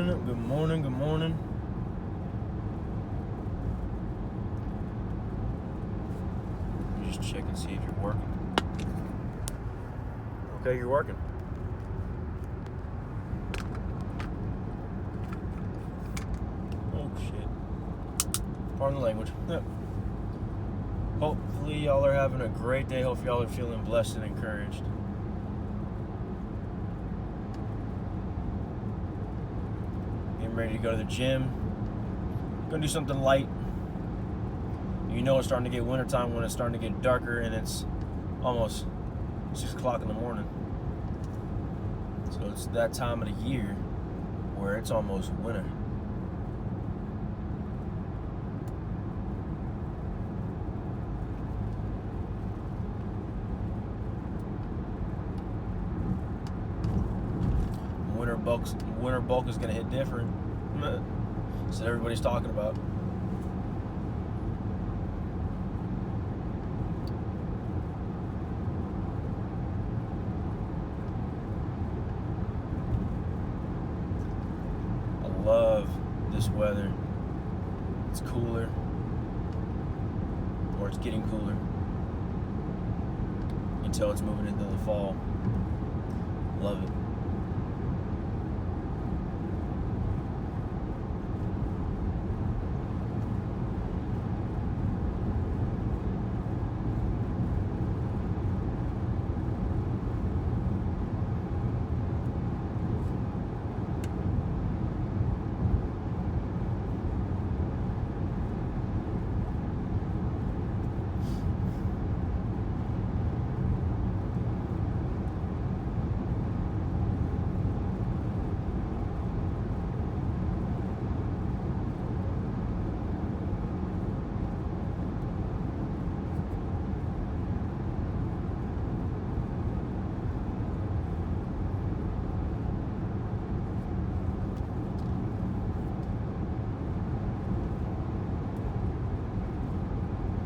morning, good morning, good morning. Just check and see if you're working. Okay, you're working. Oh shit. Pardon the language. Yep. Hopefully y'all are having a great day. Hopefully y'all are feeling blessed and encouraged. Getting ready to go to the gym. Gonna do something light. You know it's starting to get wintertime when it's starting to get darker and it's almost 6 o'clock in the morning. So it's that time of the year where it's almost winter. Winter bulk is gonna hit different. That's what everybody's talking about. I love this weather. It's cooler, or it's getting cooler. You can tell it's moving into the fall. Love it.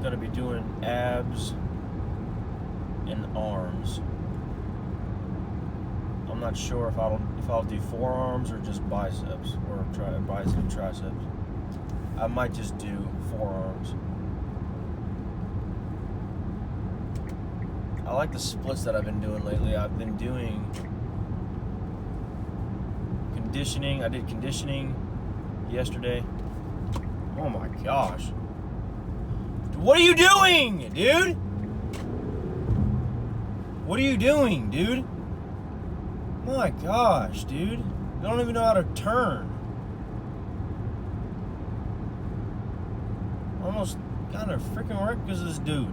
Gonna be doing abs and arms. I'm not sure if I'll do forearms or just biceps or biceps and triceps. I might just do forearms. I like the splits that I've been doing lately. I've been doing conditioning. I did conditioning yesterday. Oh my gosh. What are you doing, dude? What are you doing, dude? My gosh, dude. You don't even know how to turn. Almost got a freaking wreck because of this dude.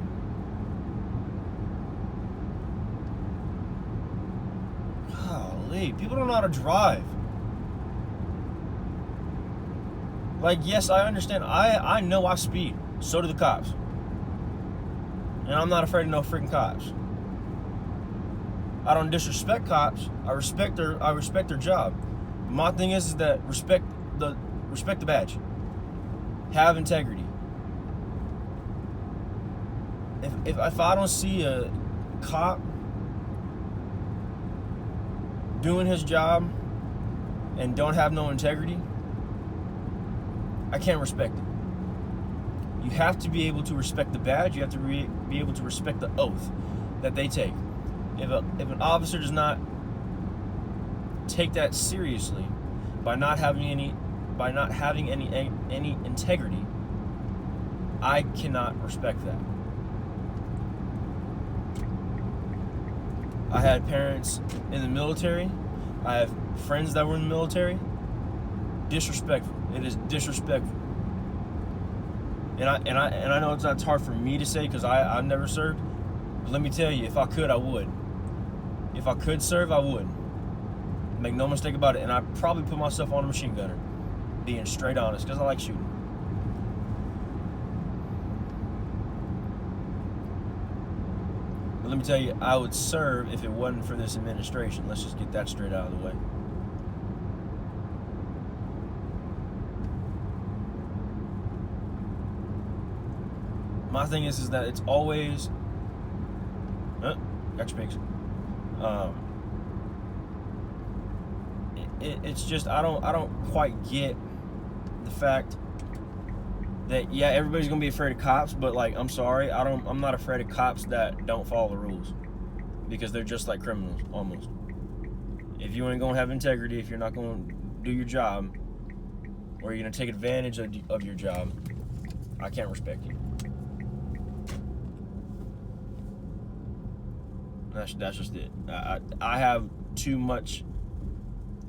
Golly, people don't know how to drive. Like, yes, I understand. I know I speed. So do the cops. And I'm not afraid of no freaking cops. I don't disrespect cops. I respect their job. My thing is that respect the badge. Have integrity. If I don't see a cop doing his job and don't have no integrity, I can't respect it. You have to be able to respect the badge. You have to be able to respect the oath that they take. If an officer does not take that seriously by not having any integrity, I cannot respect that. I had parents in the military. I have friends that were in the military. Disrespectful. It is disrespectful. And I know it's hard for me to say because I've never served. But let me tell you, if I could, I would. If I could serve, I would. Make no mistake about it. And I'd probably put myself on a machine gunner. Being straight honest, because I like shooting. But let me tell you, I would serve if it wasn't for this administration. Let's just get that straight out of the way. My thing is that it's always got your pics. it's just I don't quite get the fact that, yeah, everybody's gonna be afraid of cops, but like, I'm sorry, I'm not afraid of cops that don't follow the rules, because they're just like criminals almost. If you ain't gonna have integrity, if you're not gonna do your job, or you're gonna take advantage of your job, I can't respect you. That's just it. I have too much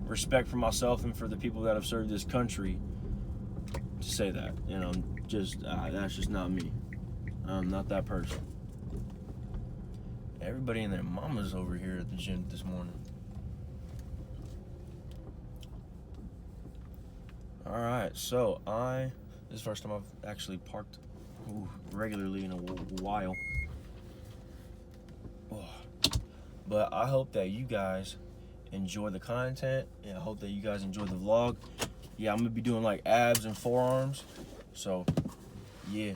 respect for myself and for the people that have served this country to say that. You know, just that's just not me. I'm not that person. Everybody and their mama's over here at the gym this morning. All right, so this is the first time I've actually parked regularly in a while. But I hope that you guys enjoy the content, and I hope that you guys enjoy the vlog. Yeah, I'm gonna be doing like abs and forearms, so yeah,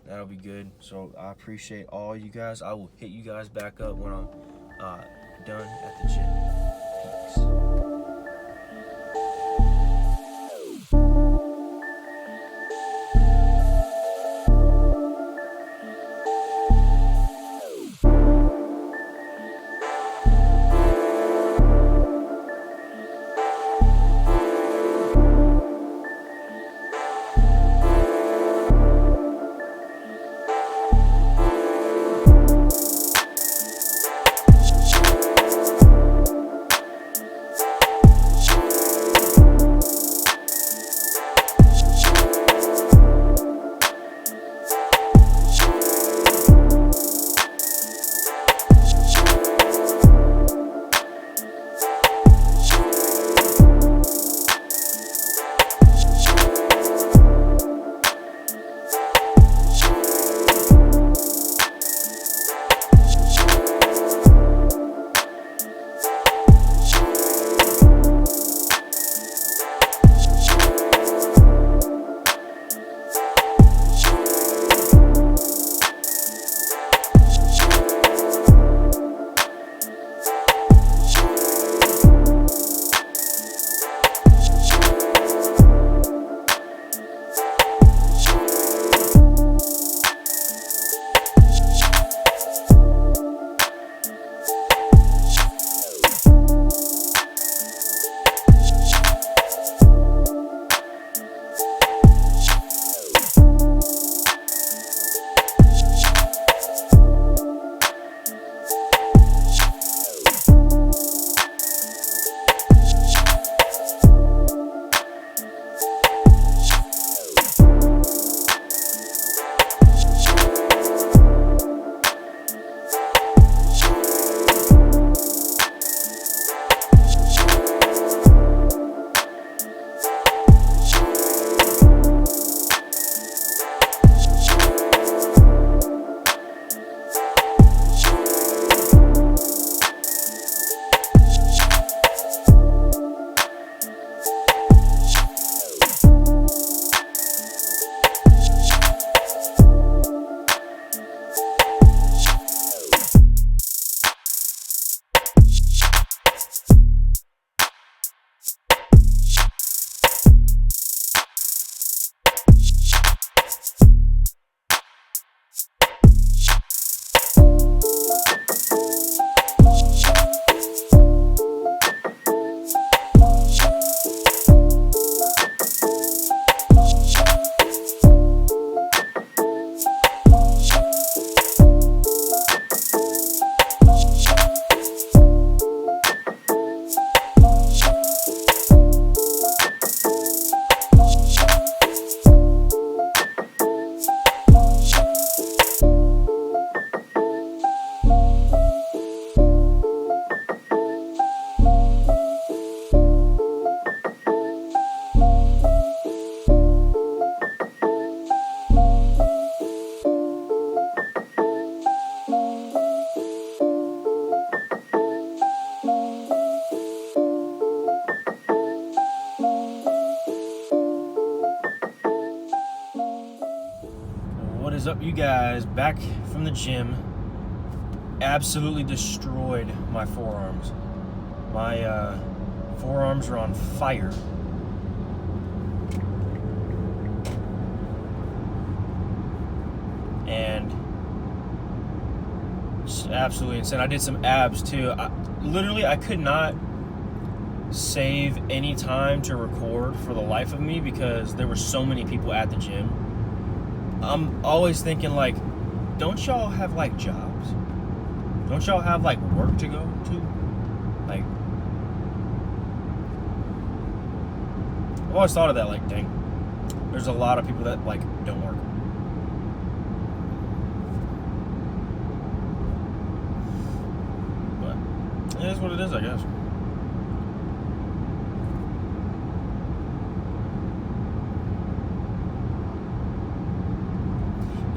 that'll be good. So I appreciate all you guys. I will hit you guys back up when I'm done at the gym. Peace. What is up, you guys? Back from the gym. Absolutely destroyed my forearms. My Forearms are on fire. And it's absolutely insane. I did some abs too. I could not save any time to record for the life of me because there were so many people at the gym. I'm always thinking, like, don't y'all have like jobs? Don't y'all have like work to go to? Like, I've always thought of that, like, dang, there's a lot of people that like don't work. But it is what it is, I guess.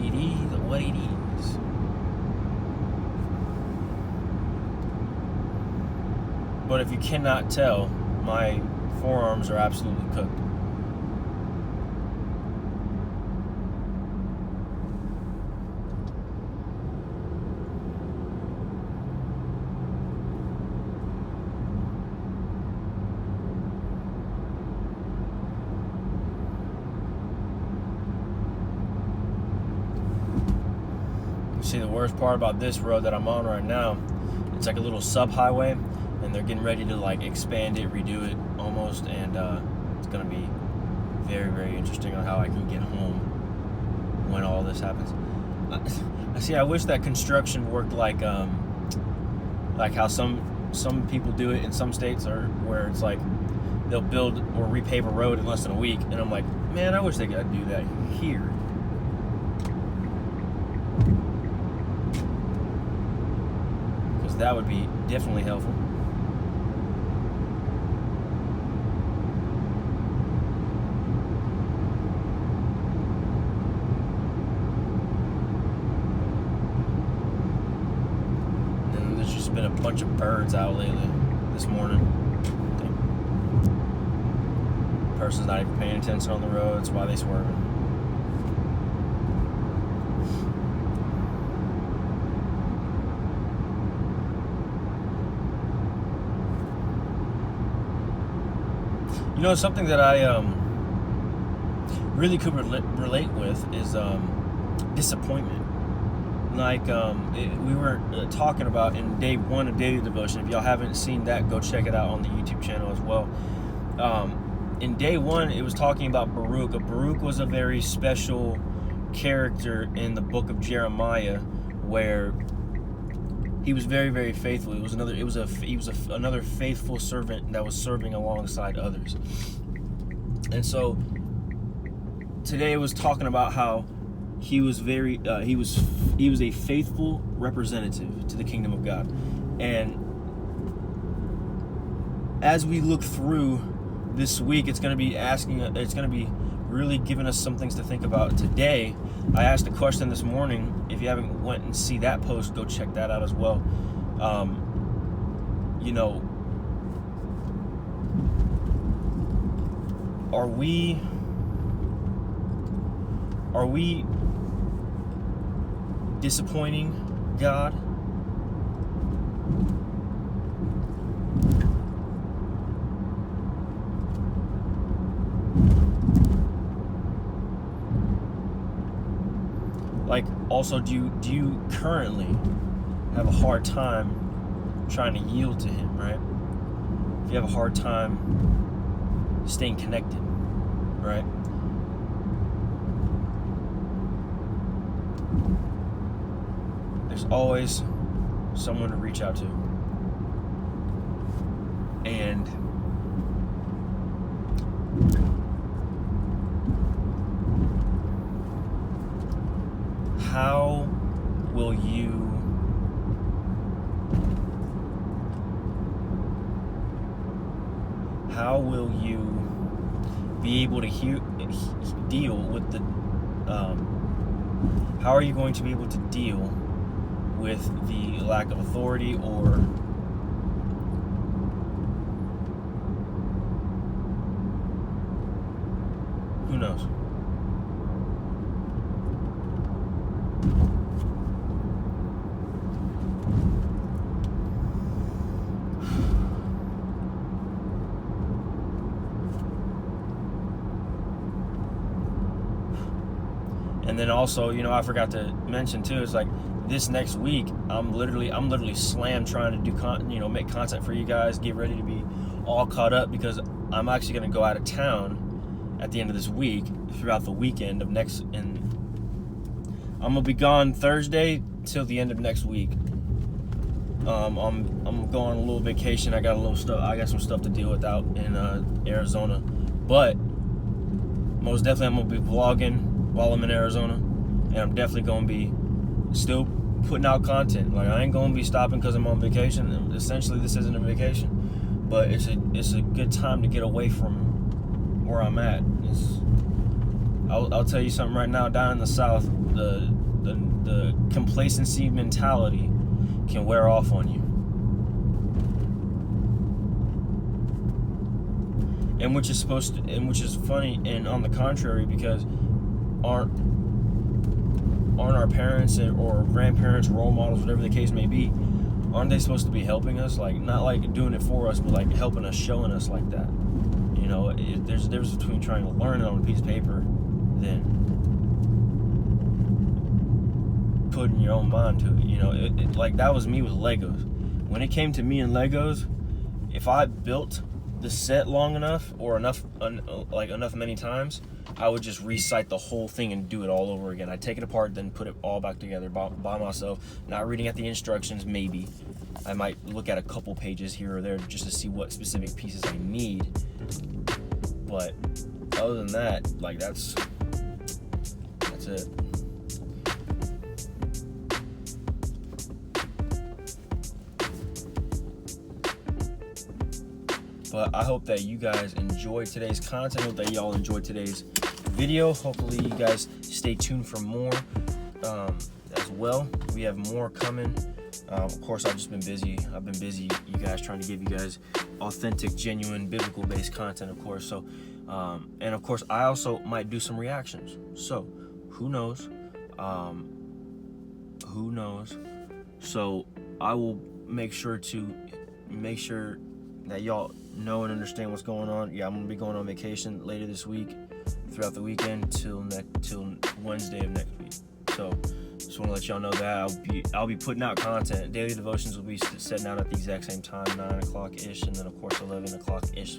It is what it is. But if you cannot tell, my forearms are absolutely cooked. See, the worst part about this road that I'm on right now, it's like a little sub-highway, and they're getting ready to like expand it, redo it almost, and it's gonna be very, very interesting on how I can get home when all this happens. I wish that construction worked like how some people do it in some states, or where it's like they'll build or repave a road in less than a week, and I'm like, man, I wish they could do that here. That would be definitely helpful. And there's just been a bunch of birds out lately this morning. The person's not even paying attention on the road. That's why they swerving. You know, something that I really could relate with is disappointment. Like we were talking about in day 1 of Daily Devotion. If y'all haven't seen that, go check it out on the YouTube channel as well. In day 1, it was talking about Baruch. Baruch was a very special character in the book of Jeremiah, where he was very, very faithful. He was another faithful servant that was serving alongside others. And so today it was talking about how he was he was a faithful representative to the kingdom of God. And as we look through this week, it's going to be really giving us some things to think about. Today, I asked a question this morning. If you haven't went and see that post, go check that out as well. You know, are we disappointing God? Like, also, do you currently have a hard time trying to yield to him, right? If you have a hard time staying connected, right? There's always someone to reach out to. And how will you be able to deal with the how are you going to be able to deal with the lack of authority, or who knows? And then also, you know, I forgot to mention too, it's like this next week, I'm literally slammed trying to do make content for you guys, get ready to be all caught up, because I'm actually going to go out of town at the end of this week, throughout the weekend of next, and I'm going to be gone Thursday till the end of next week. I'm going on a little vacation. I got some stuff to deal with out in Arizona, but most definitely I'm gonna be vlogging while I'm in Arizona, and I'm definitely gonna be still putting out content. Like, I ain't gonna be stopping because I'm on vacation. Essentially, this isn't a vacation, but it's a good time to get away from where I'm at. I'll tell you something right now. Down in the South, the complacency mentality can wear off on you, and which is funny, and on the contrary, because aren't our parents or grandparents, role models, whatever the case may be, aren't they supposed to be helping us? Like, not like doing it for us, but like helping us, showing us like that. You know, there's a difference between trying to learn it on a piece of paper than putting your own mind to it. You know, like, that was me with Legos. When it came to me and Legos, if I built the set long enough or enough many times, I would just recite the whole thing and do it all over again. I'd take it apart, then put it all back together by myself, not reading at the instructions. Maybe I might look at a couple pages here or there just to see what specific pieces I need, but other than that, like, that's it. But I hope that you guys enjoyed today's content. I hope that y'all enjoyed today's video. Hopefully you guys stay tuned for more as well. We have more coming. Of course, I've been busy, you guys, trying to give you guys authentic, genuine, biblical-based content, of course. So, and of course, I also might do some reactions. So, who knows? So, I will make sure that y'all know and understand what's going on. Yeah, I'm gonna be going on vacation later this week, throughout the weekend till Wednesday of next week. So just want to let y'all know that I'll be putting out content. Daily devotions will be setting out at the exact same time, 9 o'clock ish, and then of course 11 o'clock ish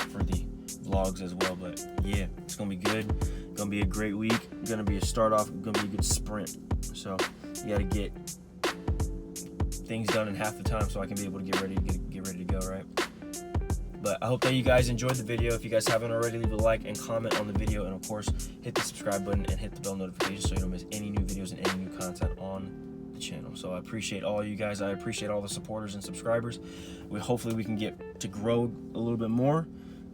for the vlogs as well. But yeah, it's gonna be good. Gonna be a great week. Gonna be a start off. Gonna be a good sprint. So you gotta get things done in half the time so I can be able to get ready to go, right? But I hope that you guys enjoyed the video. If you guys haven't already, leave a like and comment on the video, and of course hit the subscribe button and hit the bell notification so you don't miss any new videos and any new content on the channel. So I appreciate all you guys. I appreciate all the supporters and subscribers. Hopefully we can get to grow a little bit more,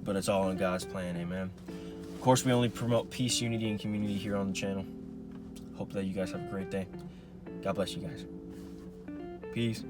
but it's all in God's plan. Amen. Of course, we only promote peace, unity, and community here on the channel. Hope that you guys have a great day. God bless you guys. Peace.